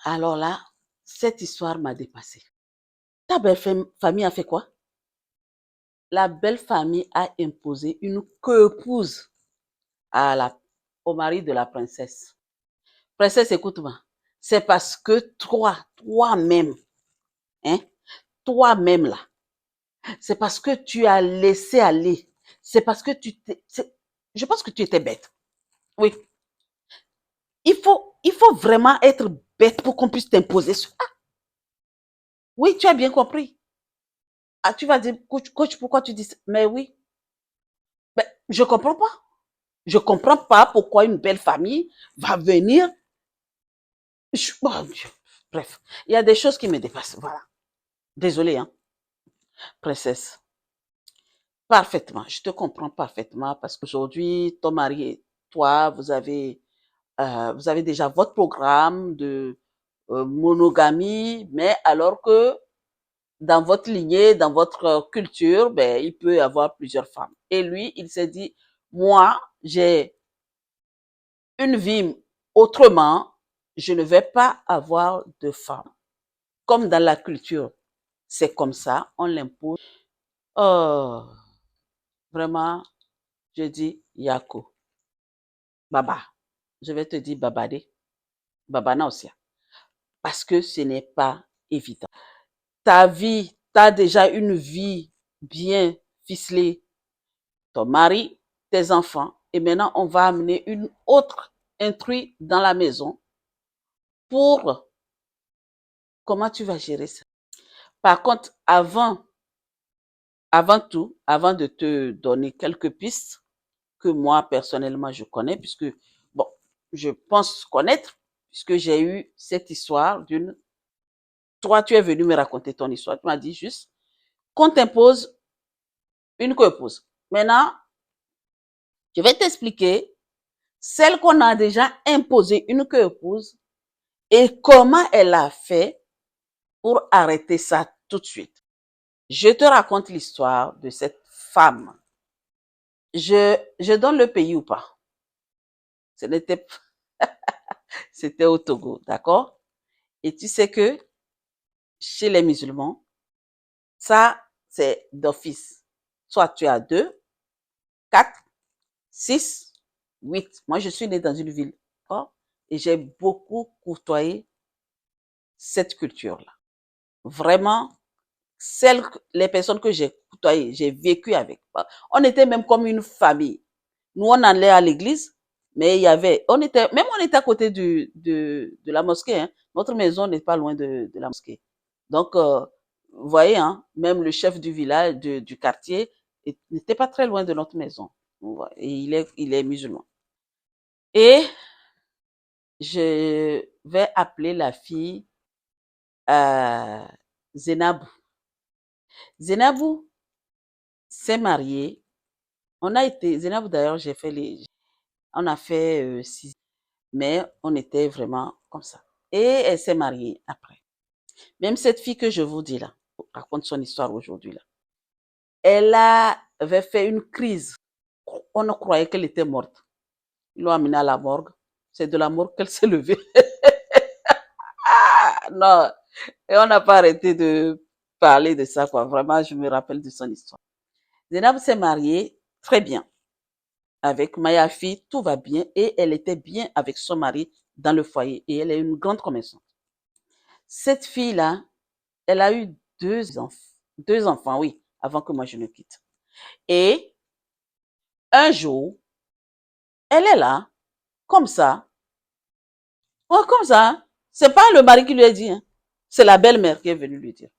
Alors là, cette histoire m'a dépassée. Ta belle famille a fait quoi? La belle famille a imposé une coépouse au mari de la princesse. Princesse, écoute-moi. C'est parce que toi-même, hein, toi-même là, c'est parce que tu as laissé aller. C'est parce que je pense que tu étais bête. Oui. Il faut vraiment être bête pour qu'on puisse t'imposer ça. Oui, tu as bien compris. Ah, tu vas dire, coach, pourquoi tu dis ça? Mais oui. Mais je comprends pas. Je comprends pas pourquoi une belle famille va venir. Bon, bref, il y a des choses qui me dépassent. Voilà. Désolée, hein, princesse. Parfaitement. Je te comprends parfaitement parce qu'aujourd'hui, ton mari et toi, vous avez déjà votre programme de monogamie, mais alors que dans votre lignée, dans votre culture, ben, il peut y avoir plusieurs femmes. Et lui, il s'est dit, moi, j'ai une vie autrement, je ne vais pas avoir de femme. Comme dans la culture, c'est comme ça, on l'impose. Oh, vraiment, je dis Yako, Baba. Je vais te dire Babade, Babana aussi. Parce que ce n'est pas évident. Ta vie, tu as déjà une vie bien ficelée. Ton mari, tes enfants. Et maintenant, on va amener une autre intrus dans la maison pour comment tu vas gérer ça. Par contre, avant tout, avant de te donner quelques pistes que moi, personnellement, je connais, puisque, bon, je pense connaître, puisque j'ai eu cette histoire toi, tu es venu me raconter ton histoire. Tu m'as dit juste qu'on t'impose une coépouse. Maintenant, je vais t'expliquer celle qu'on a déjà imposée une coépouse et comment elle a fait pour arrêter ça tout de suite. Je te raconte l'histoire de cette femme. Je donne le pays ou pas? C'était au Togo, d'accord? Et tu sais que chez les musulmans, ça, c'est d'office. Soit tu as 2, 4, 6, 8. Moi, je suis née dans une ville, d'accord? Et j'ai beaucoup côtoyé cette culture-là. Vraiment, les personnes que j'ai côtoyées, j'ai vécu avec. On était même comme une famille. Nous, on allait à l'église, mais il y avait, on était à côté de la mosquée, hein. Notre maison n'est pas loin de la mosquée. Donc, vous voyez, hein, même le chef du village, du quartier, n'était pas très loin de notre maison. Et il est musulman. Et je vais appeler la fille Zenabou. Zenabou s'est mariée. Zenabou d'ailleurs, on a fait 6, mais on était vraiment comme ça. Et elle s'est mariée après. Même cette fille que je vous dis là, raconte son histoire aujourd'hui là, avait fait une crise. On croyait qu'elle était morte. Ils l'ont amenée à la morgue. C'est de la morgue qu'elle s'est levée. Ah, non. Et on n'a pas arrêté de parler de ça, quoi. Vraiment, je me rappelle de son histoire. Zainab s'est mariée très bien avec Mayafi, tout va bien, et elle était bien avec son mari dans le foyer, et elle est une grande commerçante. Cette fille-là, elle a eu deux enfants, oui, avant que moi je ne quitte. Et un jour, elle est là, comme ça. Oh, comme ça, hein. C'est pas le mari qui lui a dit, hein. C'est la belle-mère qui est venue lui dire.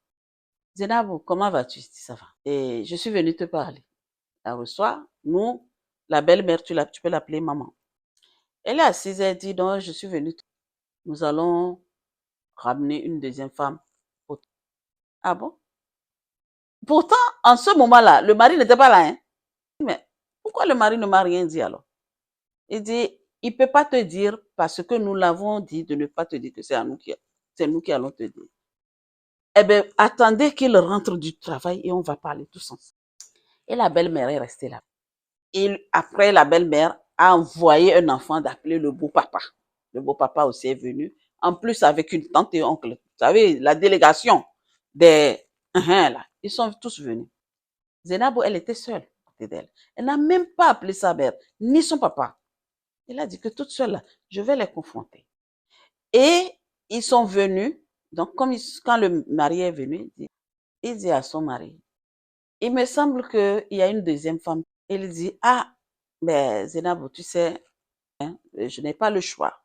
Zainab, comment vas-tu? Ça va. Et je suis venue te parler. Elle reçoit, nous, la belle-mère, tu peux l'appeler maman. Elle est assise, elle dit, non, je suis venue. Nous allons ramener une deuxième femme. Ah bon? Pourtant, en ce moment-là, le mari n'était pas là, hein. Mais pourquoi le mari ne m'a rien dit alors? Il dit, il peut pas te dire parce que nous l'avons dit de ne pas te dire que c'est nous qui allons te dire. Eh bien, attendez qu'il rentre du travail et on va parler tous ensemble. Et la belle-mère est restée là. Et après, la belle-mère a envoyé un enfant d'appeler le beau-papa. Le beau-papa aussi est venu en plus avec une tante et oncle. Vous savez, la délégation des là, ils sont tous venus. Zainabou, elle était seule à côté d'elle. Elle n'a même pas appelé sa mère, ni son papa. Elle a dit que toute seule, là, je vais les confronter. Et ils sont venus. Donc, quand le mari est venu, il dit à son mari, il me semble qu'il y a une deuxième femme. Il dit, ah, ben, Zainabou, tu sais, hein, je n'ai pas le choix.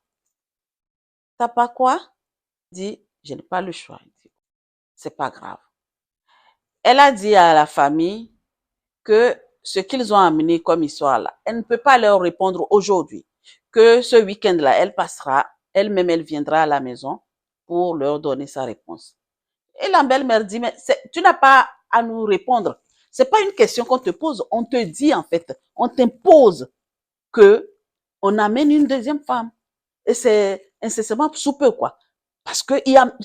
T'as pas quoi? Il dit, je n'ai pas le choix. Il dit, c'est pas grave. Elle a dit à la famille que ce qu'ils ont amené comme histoire là, elle ne peut pas leur répondre aujourd'hui. Que ce week-end-là, elle passera, elle-même, elle viendra à la maison pour leur donner sa réponse. Et la belle-mère dit, mais tu n'as pas à nous répondre. C'est pas une question qu'on te pose, on te dit en fait, on t'impose que on amène une deuxième femme. Et c'est incessamment sous peu, quoi. Parce que il y a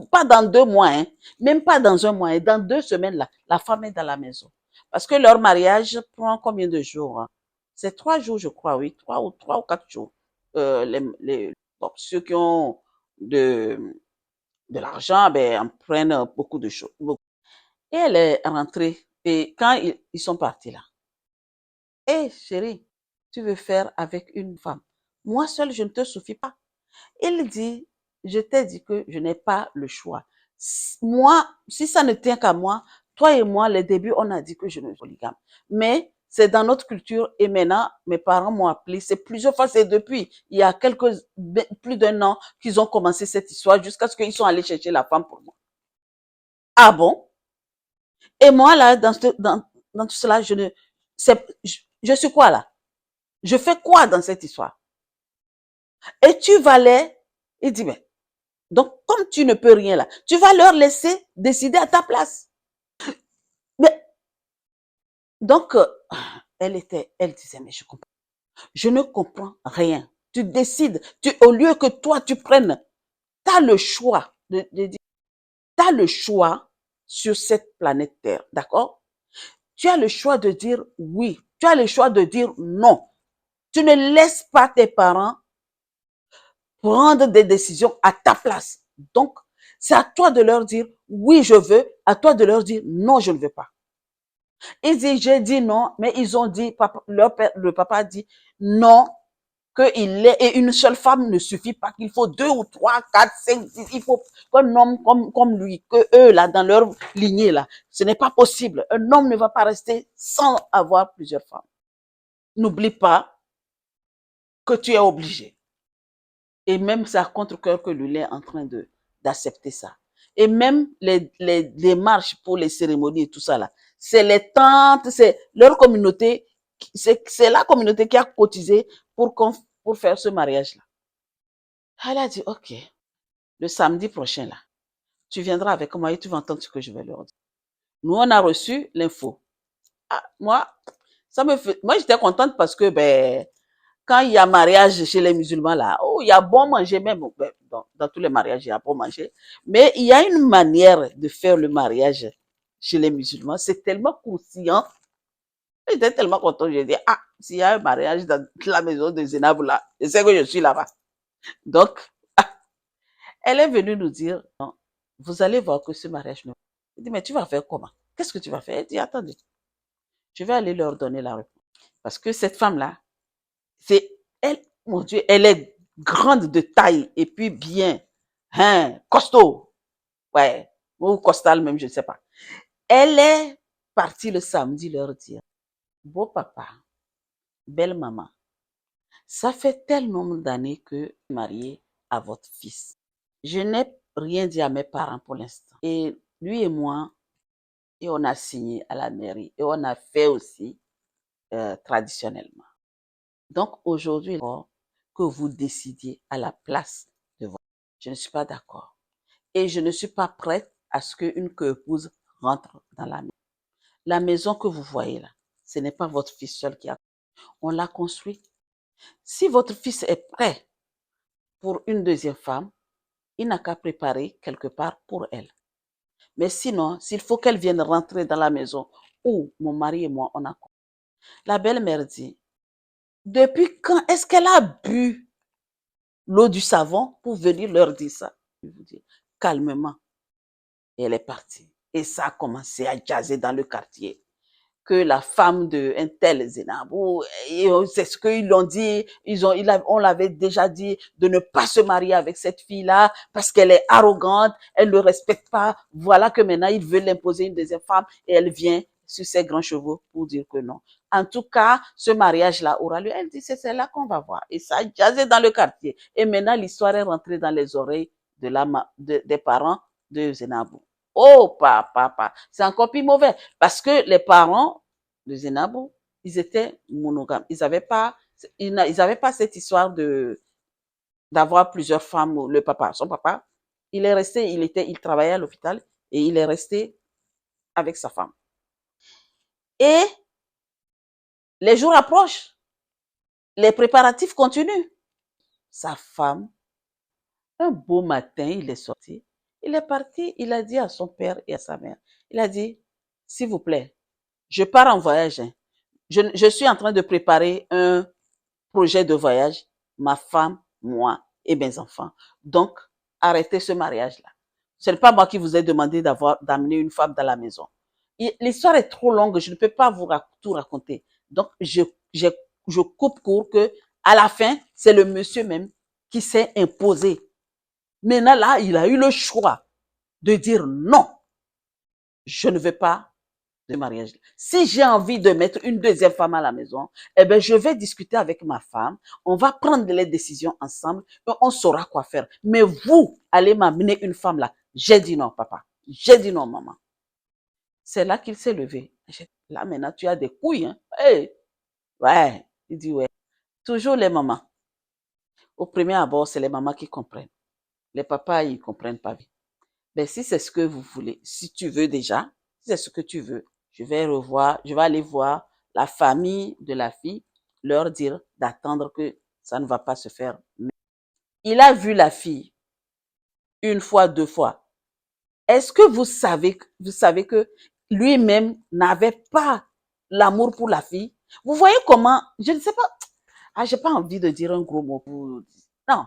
pas dans 2 mois, hein, même pas dans un mois, hein, dans 2 semaines, là, la femme est dans la maison. Parce que leur mariage prend combien de jours? Hein? C'est 3 jours, je crois, oui, 3 ou 4 jours. Bon, ceux qui ont de, de l'argent, ben, en prennent beaucoup de choses. Et elle est rentrée. Et quand ils sont partis là, hé, chérie, tu veux faire avec une femme? Moi seule, je ne te suffis pas. Il dit, je t'ai dit que je n'ai pas le choix. Moi, si ça ne tient qu'à moi, toi et moi, les débuts, on a dit que je ne suis polygame. Mais c'est dans notre culture et maintenant, mes parents m'ont appelé. C'est plusieurs fois, c'est depuis, il y a plus d'1 an qu'ils ont commencé cette histoire jusqu'à ce qu'ils sont allés chercher la femme pour moi. Ah bon? Et moi, là, dans tout cela, je suis quoi là? Je fais quoi dans cette histoire? Et tu vas les, il dit, mais, donc, comme tu ne peux rien là, tu vas leur laisser décider à ta place. Mais, donc, elle disait, mais je ne comprends rien. Tu décides, au lieu que toi, tu prennes, tu as le choix t'as le choix sur cette planète Terre, d'accord? Tu as le choix de dire oui, tu as le choix de dire non. Tu ne laisses pas tes parents prendre des décisions à ta place. Donc, c'est à toi de leur dire oui, je veux, à toi de leur dire non, je ne veux pas. Ils disent, j'ai dit non, mais ils ont dit, le papa a dit non, qu'il est, et une seule femme ne suffit pas, qu'il faut 2 ou 3, 4, 5, 6, il faut qu'un homme comme lui, que eux, là, dans leur lignée, là, ce n'est pas possible. Un homme ne va pas rester sans avoir plusieurs femmes. N'oublie pas que tu es obligé. Et même c'est à contre-cœur que lui est en train d'accepter ça. Et même les démarches pour les cérémonies et tout ça là, c'est les tantes, c'est leur communauté, c'est la communauté qui a cotisé pour faire ce mariage-là. Elle a dit, ok, le samedi prochain là, tu viendras avec moi et tu vas entendre ce que je vais leur dire. Nous, on a reçu l'info. Ah, moi, moi j'étais contente parce que, ben, quand il y a mariage chez les musulmans là, oh, il y a bon manger même. Dans tous les mariages, il y a bon manger. Mais il y a une manière de faire le mariage chez les musulmans. C'est tellement croustillant. J'étais tellement content. J'ai dit, ah, s'il y a un mariage dans la maison de Zénab là, je sais que je suis là-bas. Donc, elle est venue nous dire, non, vous allez voir que ce mariage ne... Je dis, mais tu vas faire comment? Qu'est-ce que tu vas faire? Elle dit, attendez, je vais aller leur donner la réponse. Parce que cette femme-là, elle, mon Dieu, elle est grande de taille et puis bien, hein, costaud. Ouais, ou costal même, je ne sais pas. Elle est partie le samedi leur dire, beau papa, belle maman, ça fait tel nombre d'années que je suis mariée à votre fils. Je n'ai rien dit à mes parents pour l'instant. Et lui et moi, et on a signé à la mairie et on a fait aussi traditionnellement. Donc aujourd'hui, que vous décidiez à la place de votre... Je ne suis pas d'accord. Et je ne suis pas prête à ce qu'une épouse rentre dans la maison. La maison que vous voyez là, ce n'est pas votre fils seul qui a... On l'a construit. Si votre fils est prêt pour une deuxième femme, il n'a qu'à préparer quelque part pour elle. Mais sinon, s'il faut qu'elle vienne rentrer dans la maison où mon mari et moi, on a... La belle-mère dit, depuis quand est-ce qu'elle a bu l'eau du savon pour venir leur dire ça. Je vous dis, calmement. Et elle est partie. Et ça a commencé à jaser dans le quartier. Que la femme de un tel Zenabou, c'est ce qu'ils l'ont dit, on l'avait déjà dit de ne pas se marier avec cette fille-là parce qu'elle est arrogante, elle ne le respecte pas. Voilà que maintenant il veut l'imposer une deuxième femme et elle vient sur ses grands chevaux pour dire que non. En tout cas, ce mariage-là aura lieu. Elle dit c'est celle-là qu'on va voir. Et ça a jasé dans le quartier. Et maintenant l'histoire est rentrée dans les oreilles des parents de Zenabou. Oh, papa, c'est encore plus mauvais. Parce que les parents de Zenabou, ils étaient monogames. Ils avaient pas cette histoire d'avoir plusieurs femmes. Le papa, son papa, il est resté, il travaillait à l'hôpital et il est resté avec sa femme. Et les jours approchent, les préparatifs continuent. Sa femme, un beau matin, il est sorti. Il est parti, il a dit à son père et à sa mère, il a dit, s'il vous plaît, je pars en voyage. Hein. Je suis en train de préparer un projet de voyage, ma femme, moi et mes enfants. Donc, arrêtez ce mariage-là. Ce n'est pas moi qui vous ai demandé d'amener une femme dans la maison. L'histoire est trop longue, je ne peux pas vous tout raconter. Donc, je coupe court que, à la fin, c'est le monsieur même qui s'est imposé. Maintenant, là, il a eu le choix de dire non, je ne veux pas de mariage. Si j'ai envie de mettre une deuxième femme à la maison, eh ben, je vais discuter avec ma femme, on va prendre les décisions ensemble et on saura quoi faire. Mais vous, allez m'amener une femme là. J'ai dit non, papa. J'ai dit non, maman. C'est là qu'il s'est levé. Là, maintenant, tu as des couilles, hein. Hey. Ouais. Il dit ouais. Toujours les mamans. Au premier abord, c'est les mamans qui comprennent. Les papas, ils comprennent pas vite. Ben, si c'est ce que vous voulez, si tu veux déjà, si c'est ce que tu veux, je vais aller voir la famille de la fille, leur dire d'attendre que ça ne va pas se faire. Il a vu la fille une fois, deux fois. Est-ce que vous savez que lui-même n'avait pas l'amour pour la fille? Vous voyez comment, je ne sais pas, j'ai pas envie de dire un gros mot pour, non.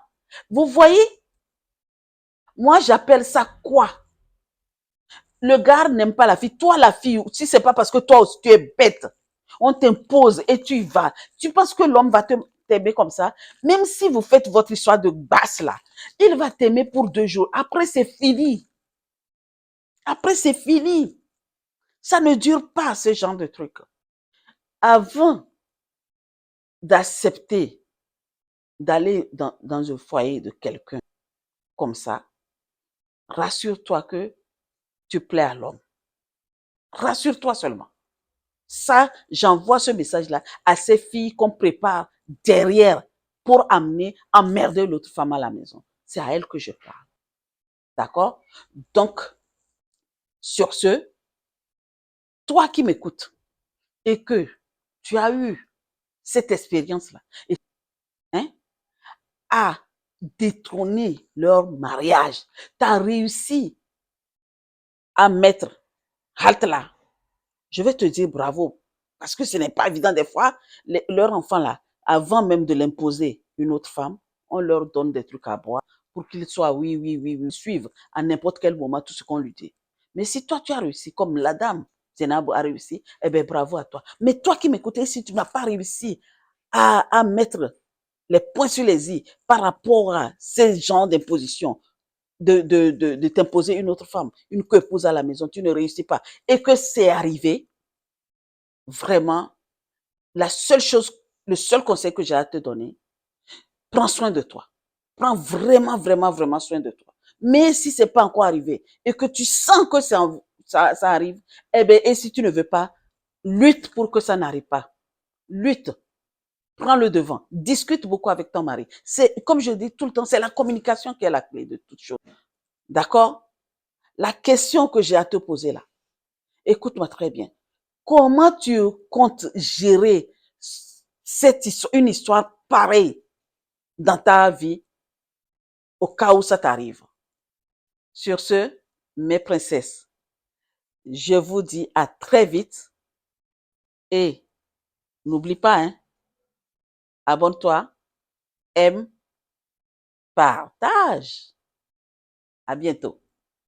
Vous voyez, moi j'appelle ça quoi? Le gars n'aime pas la fille. Toi, la fille, si c'est pas parce que toi aussi tu es bête, on t'impose et tu y vas. Tu penses que l'homme va t'aimer comme ça? Même si vous faites votre histoire de basse là, il va t'aimer pour 2 jours. Après, c'est fini. Après, c'est fini. Ça ne dure pas, ce genre de truc. Avant d'accepter d'aller dans un foyer de quelqu'un comme ça, rassure-toi que tu plais à l'homme. Rassure-toi seulement. Ça, j'envoie ce message-là à ces filles qu'on prépare derrière pour emmerder l'autre femme à la maison. C'est à elle que je parle. D'accord? Donc, sur ce, toi qui m'écoutes et que tu as eu cette expérience-là, hein, à détrôner leur mariage, tu as réussi à mettre halte là. Je vais te dire bravo. Parce que ce n'est pas évident des fois, leurs enfants là, avant même de l'imposer une autre femme, on leur donne des trucs à boire pour qu'ils soient oui, oui, oui, oui, suivre à n'importe quel moment tout ce qu'on lui dit. Mais si toi tu as réussi, comme la dame Zénab a réussi, eh bien bravo à toi. Mais toi qui m'écoutes, si tu n'as pas réussi à mettre les points sur les i par rapport à ces genres d'imposition, de t'imposer une autre femme, une épouse à la maison, tu ne réussis pas, et que c'est arrivé, vraiment, le seul conseil que j'ai à te donner, prends soin de toi. Prends vraiment, vraiment, vraiment soin de toi. Mais si c'est pas encore arrivé et que tu sens que ça arrive, eh bien, et si tu ne veux pas, lutte pour que ça n'arrive pas. Lutte. Prends le devant. Discute beaucoup avec ton mari. C'est, comme je dis tout le temps, c'est la communication qui est la clé de toute chose. D'accord? La question que j'ai à te poser là, écoute-moi très bien. Comment tu comptes gérer une histoire pareille dans ta vie au cas où ça t'arrive? Sur ce, mes princesses, je vous dis à très vite et n'oublie pas, hein, abonne-toi, aime, Partage. À bientôt.